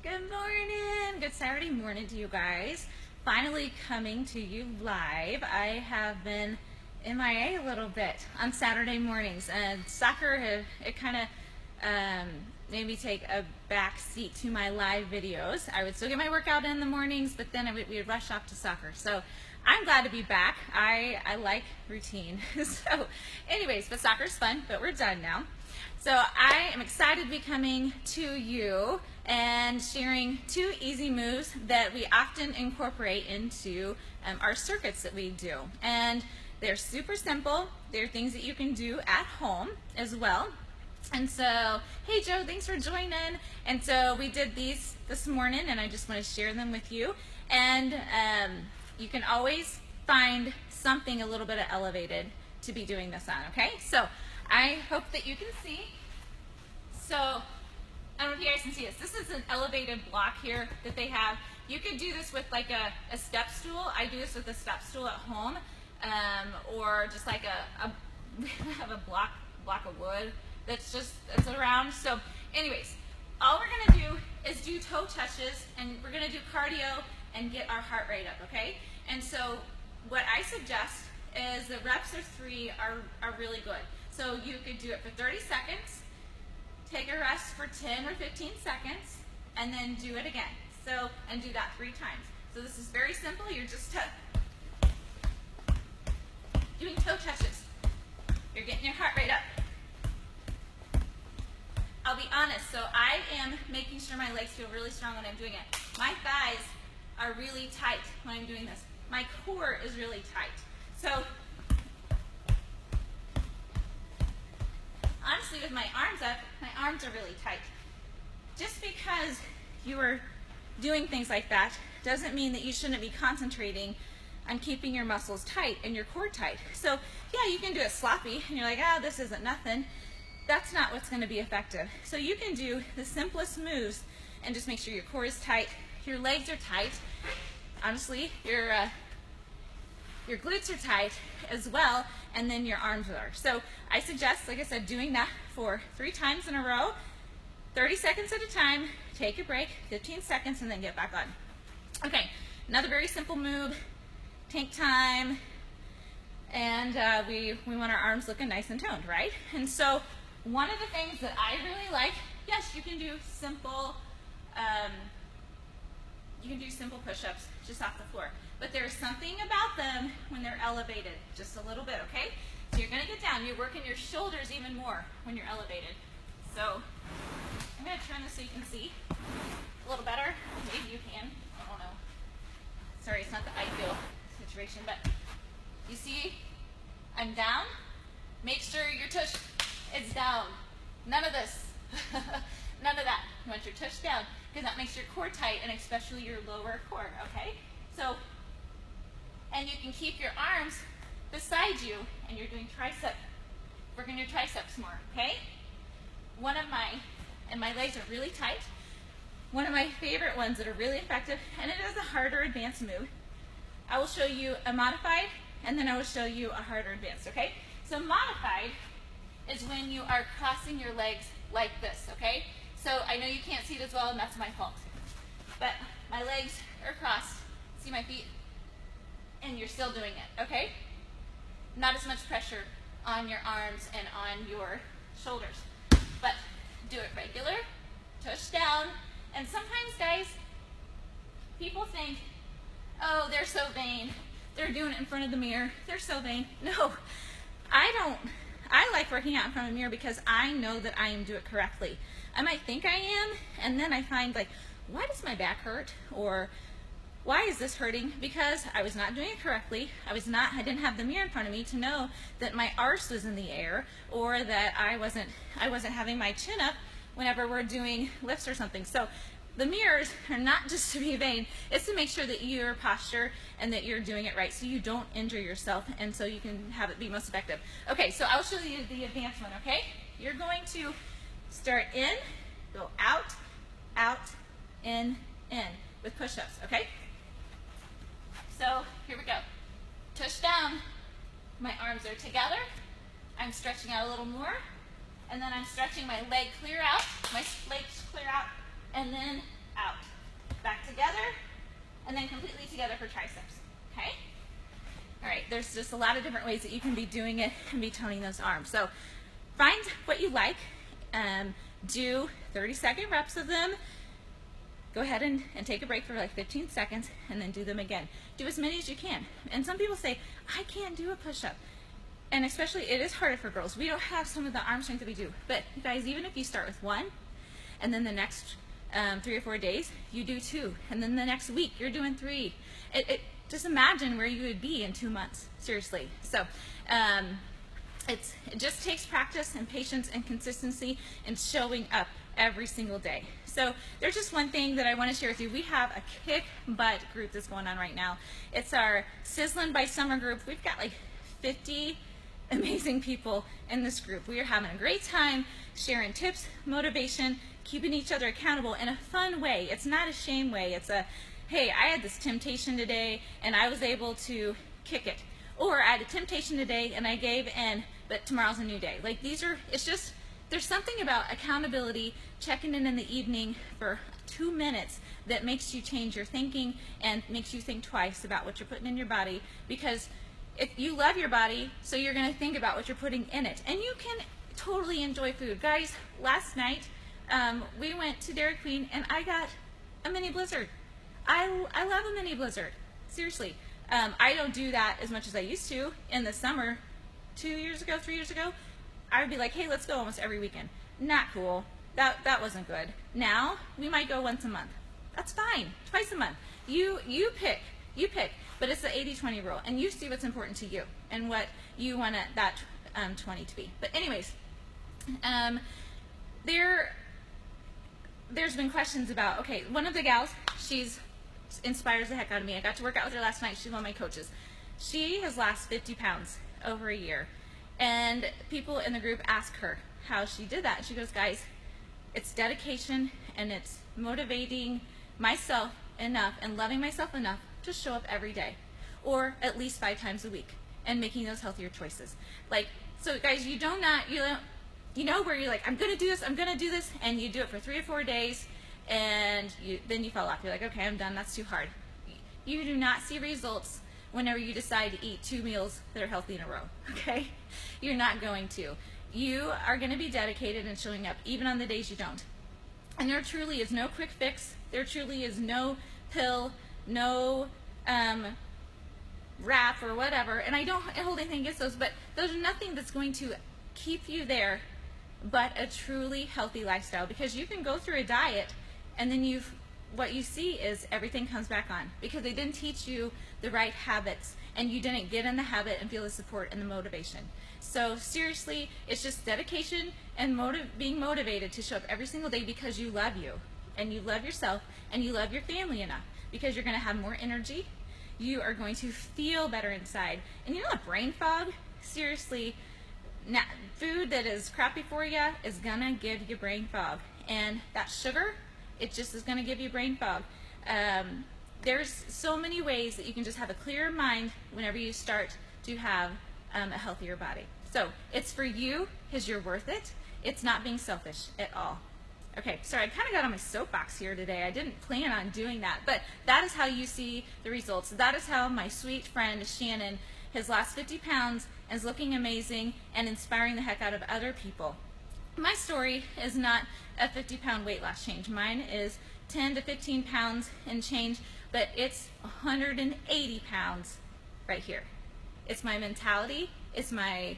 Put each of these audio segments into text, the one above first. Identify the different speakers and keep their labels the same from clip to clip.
Speaker 1: Good morning. Good Saturday morning to you guys. Finally coming to you live. I have been MIA a little bit on Saturday mornings, and soccer, it kind of made me take a back seat to my live videos. I would still get my workout in the mornings, but then we would rush off to soccer. So I'm glad to be back. I like routine. So anyways, but soccer's fun, but we're done now. So I am excited to be coming to you and sharing 2 easy moves that we often incorporate into our circuits that we do. And they're super simple. They're things that you can do at home as well. And so, hey Joe, thanks for joining. And so we did these this morning, and I just want to share them with you. And you can always find something a little bit elevated to be doing this on, okay? So I hope that you can see. So I don't know if you guys can see this. This is an elevated block here that they have. You could do this with like a step stool. I do this with a step stool at home, or just like we have a block of wood that's around. So anyways, all we're gonna do is do toe touches, and we're gonna do cardio and get our heart rate up, okay? And so what I suggest is the reps of 3 are really good. So you could do it for 30 seconds, take a rest for 10 or 15 seconds, and then do it again. So, and do that 3 times. So this is very simple. You're just doing toe touches. You're getting your heart rate up. I'll be honest, so I am making sure my legs feel really strong when I'm doing it. My thighs are really tight when I'm doing this. My core is really tight. So honestly, with my arms up, my arms are really tight. Just because you are doing things like that doesn't mean that you shouldn't be concentrating on keeping your muscles tight and your core tight. So yeah, you can do it sloppy, and you're like, oh, this isn't nothing. That's not what's going to be effective. So you can do the simplest moves and just make sure your core is tight, your legs are tight. Honestly, your glutes are tight as well, and then your arms are. So I suggest, like I said, doing that for 3 times in a row, 30 seconds at a time, take a break, 15 seconds, and then get back on. Okay, another very simple move, tank time, and we want our arms looking nice and toned, right? And so one of the things that I really like, yes, you can do simple push-ups just off the floor. But there's something about them when they're elevated, just a little bit, okay? So you're gonna get down, you're working your shoulders even more when you're elevated. So I'm gonna turn this so you can see a little better. Maybe you can, I don't know. Sorry, it's not the ideal situation, but you see, I'm down. Make sure your tush is down. None of this, none of that. You want your tush down, because that makes your core tight, and especially your lower core, okay? So, and you can keep your arms beside you, and you're doing tricep, working your triceps more, okay? And my legs are really tight. One of my favorite ones that are really effective, and it is a harder advanced move. I will show you a modified, and then I will show you a harder advanced, okay? So modified is when you are crossing your legs like this, okay? So I know you can't see it as well, and that's my fault. But my legs are crossed. See my feet? And you're still doing it, okay? Not as much pressure on your arms and on your shoulders. But do it regular, tush down. And sometimes, guys, people think, oh, they're so vain. They're doing it in front of the mirror. They're so vain. No, I don't. I like working out in front of the mirror because I know that I am doing it correctly. I might think I am, and then I find, like, why does my back hurt? Or why is this hurting? Because I was not doing it correctly. I didn't have the mirror in front of me to know that my arse was in the air, or that I wasn't having my chin up whenever we're doing lifts or something. So the mirrors are not just to be vain, it's to make sure that your posture and that you're doing it right so you don't injure yourself, and so you can have it be most effective. Okay, so I'll show you the advanced one, okay? You're going to start in, go out, out, in with push-ups, okay? So here we go. Tush down. My arms are together. I'm stretching out a little more, and then I'm stretching my leg clear out, my legs clear out, and then out, back together, and then completely together for triceps, okay? All right, there's just a lot of different ways that you can be doing it and be toning those arms. So find what you like, do 30-second reps of them, go ahead and take a break for like 15 seconds, and then do them again. Do as many as you can. And some people say, I can't do a push-up. And especially, it is harder for girls. We don't have some of the arm strength that we do. But guys, even if you start with 1, and then the next 3 or 4 days, you do 2. And then the next week, you're doing 3. Just imagine where you would be in 2 months, seriously. So it just takes practice and patience and consistency and showing up every single day. So there's just one thing that I want to share with you. We have a kick butt group that's going on right now. It's our Sizzling by Summer group. We've got like 50 amazing people in this group. We are having a great time sharing tips, motivation, keeping each other accountable in a fun way. It's not a shame way. It's a, hey, I had this temptation today and I was able to kick it. Or I had a temptation today and I gave in, but tomorrow's a new day. Like it's just, there's something about accountability, checking in the evening for 2 minutes that makes you change your thinking and makes you think twice about what you're putting in your body, because if you love your body, so you're going to think about what you're putting in it. And you can totally enjoy food. Guys, last night we went to Dairy Queen and I got a mini blizzard. I love a mini blizzard. Seriously. I don't do that as much as I used to. In the summer, 3 years ago, I would be like, hey, let's go almost every weekend. Not cool. That wasn't good. Now, we might go once a month. That's fine. Twice a month. You pick. But it's the 80-20 rule, and you see what's important to you and what you want that 20 to be. But anyways, there's been questions about, okay, one of the gals, she's inspires the heck out of me. I got to work out with her last night. She's one of my coaches. She has lost 50 pounds over a year, and people in the group ask her how she did that. She goes, guys, it's dedication and it's motivating myself enough and loving myself enough to show up every day, or at least 5 times a week, and making those healthier choices. Like, so guys, you know where you're like, I'm gonna do this, and you do it for 3 or 4 days, and then you fall off. You're like, okay, I'm done, that's too hard. You do not see results whenever you decide to eat 2 meals that are healthy in a row, okay? You're not going to. You are gonna be dedicated and showing up even on the days you don't. And there truly is no quick fix. There truly is no pill, no wrap or whatever. And I don't hold anything against those, but those are nothing that's going to keep you there but a truly healthy lifestyle. Because you can go through a diet and then what you see is everything comes back on because they didn't teach you the right habits and you didn't get in the habit and feel the support and the motivation. So seriously, it's just dedication and being motivated to show up every single day because you love you and you love yourself and you love your family enough, because you're going to have more energy. You are going to feel better inside. And you know what, brain fog? Seriously, food that is crappy for you is going to give you brain fog. And that sugar, it just is going to give you brain fog. There's so many ways that you can just have a clearer mind whenever you start to have a healthier body. So it's for you because you're worth it. It's not being selfish at all. Okay, sorry, I kind of got on my soapbox here today. I didn't plan on doing that, but that is how you see the results. That is how my sweet friend Shannon has lost 50 pounds and is looking amazing and inspiring the heck out of other people. My story is not a 50-pound weight loss change. Mine is 10 to 15 pounds and change, but it's 180 pounds right here. It's my mentality. It's my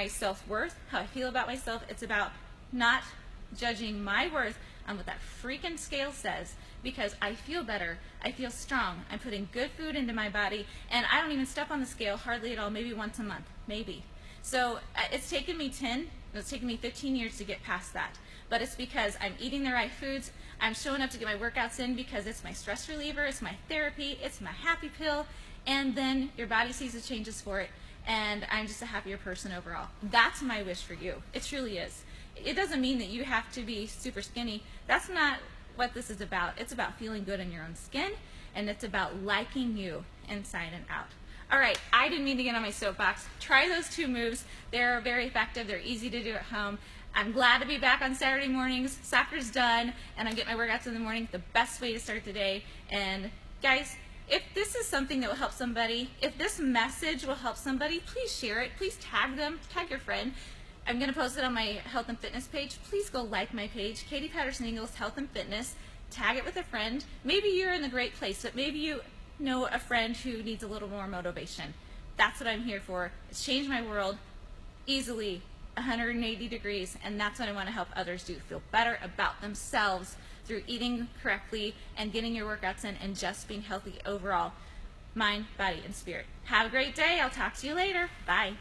Speaker 1: self-worth, how I feel about myself. It's about not judging my worth on what that freaking scale says, because I feel better, I feel strong, I'm putting good food into my body, and I don't even step on the scale hardly at all, maybe once a month, maybe. So it's taken me 15 years to get past that, but it's because I'm eating the right foods, I'm showing up to get my workouts in because it's my stress reliever, it's my therapy, it's my happy pill, and then your body sees the changes for it, and I'm just a happier person overall. That's my wish for you. It truly is. It doesn't mean that you have to be super skinny. That's not what this is about. It's about feeling good in your own skin, and it's about liking you inside and out. All right, I didn't mean to get on my soapbox. Try those 2 moves. They're very effective. They're easy to do at home. I'm glad to be back on Saturday mornings. Soccer's done, and I'm getting my workouts in the morning. The best way to start the day. And guys, if this is something that will help somebody, if this message will help somebody, please share it. Please tag them, tag your friend. I'm going to post it on my health and fitness page. Please go like my page, Katie Patterson Ingalls Health and Fitness. Tag it with a friend. Maybe you're in the great place, but maybe you know a friend who needs a little more motivation. That's what I'm here for. It's changed my world easily 180 degrees, and that's what I want to help others do. Feel better about themselves through eating correctly and getting your workouts in and just being healthy overall, mind, body, and spirit. Have a great day. I'll talk to you later. Bye.